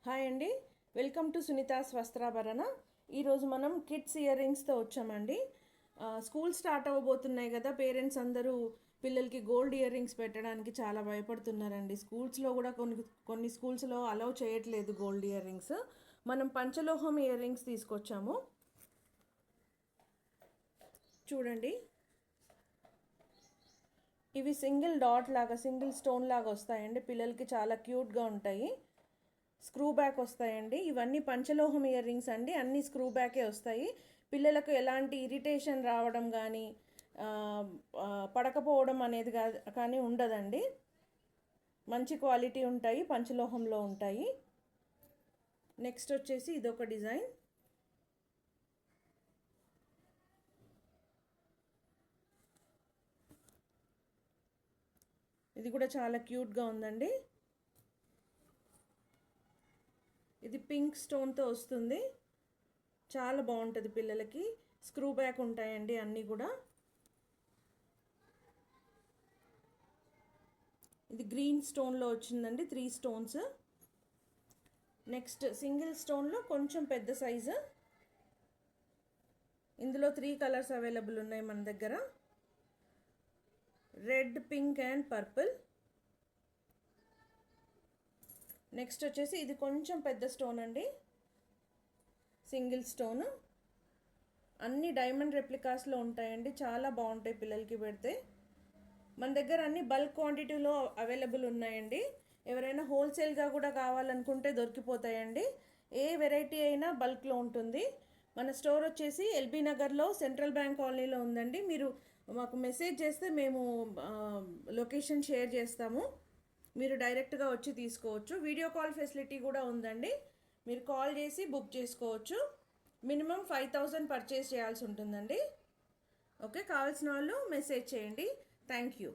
Hi అండి, welcome to Sunita's వస్త్రాభరణ. ఈరోజు మనం కిడ్స్ ఇయర్ రింగ్స్తో వచ్చామండి. స్కూల్ స్టార్ట్ అవ్వబోతున్నాయి కదా, పేరెంట్స్ అందరూ పిల్లలకి గోల్డ్ ఇయర్ రింగ్స్ పెట్టడానికి చాలా భయపడుతున్నారండి. స్కూల్స్లో కూడా కొన్ని స్కూల్స్లో అలౌ చేయట్లేదు గోల్డ్ ఇయర్ రింగ్స్. మనం పంచలోహం ఇయర్ రింగ్స్ తీసుకొచ్చాము. చూడండి, ఇవి సింగిల్ డాట్ లాగా, సింగిల్ స్టోన్ లాగా వస్తాయండి. పిల్లలకి చాలా క్యూట్గా ఉంటాయి. స్క్రూ బ్యాక్ వస్తాయండి. ఇవన్నీ పంచలోహం ఇయర్ రింగ్స్ అండి, అన్నీ స్క్రూ బ్యాకే వస్తాయి. పిల్లలకు ఎలాంటి ఇరిటేషన్ రావడం కానీ పడకపోవడం అనేది కానీ ఉండదండి. మంచి క్వాలిటీ ఉంటాయి, పంచలోహంలో ఉంటాయి. నెక్స్ట్ వచ్చేసి ఇదొక డిజైన్. ఇది కూడా చాలా క్యూట్గా ఉందండి. ఇది పింక్ స్టోన్తో వస్తుంది, చాలా బాగుంటుంది పిల్లలకి. స్క్రూ బ్యాక్ ఉంటాయండి అన్నీ కూడా. ఇది గ్రీన్ స్టోన్లో వచ్చిందండి, 3 స్టోన్స్. నెక్స్ట్ సింగిల్ స్టోన్లో కొంచెం పెద్ద సైజు. ఇందులో 3 కలర్స్ అవైలబుల్ ఉన్నాయి మన దగ్గర: red, pink and purple. Next వచ్చేసి ఇది కొంచెం పెద్ద స్టోన్ అండి, సింగిల్ స్టోన్. అన్ని డైమండ్ రెప్లికాస్లో ఉంటాయండి, చాలా బాగుంటాయి పిల్లలకి పెడితే. మన దగ్గర అన్ని బల్క్ క్వాంటిటీలో అవైలబుల్ ఉన్నాయండి. ఎవరైనా హోల్సేల్గా కూడా కావాలనుకుంటే దొరికిపోతాయండి. ఏ వెరైటీ అయినా బల్క్లో ఉంటుంది. మన స్టోర్ వచ్చేసి ఎల్బీ నగర్లో సెంట్రల్ బ్యాంక్ కాలనీలో ఉందండి. మీరు మాకు మెసేజ్ చేస్తే మేము లొకేషన్ షేర్ చేస్తాము. మీరు డైరెక్ట్గా వచ్చి తీసుకోవచ్చు. వీడియో కాల్ ఫెసిలిటీ కూడా ఉందండి, మీరు కాల్ చేసి బుక్ చేసుకోవచ్చు. మినిమం 5000 పర్చేస్ చేయాల్సి ఉంటుందండి. ఓకే, కావాల్సిన వాళ్ళు మెసేజ్ చేయండి. Thank you.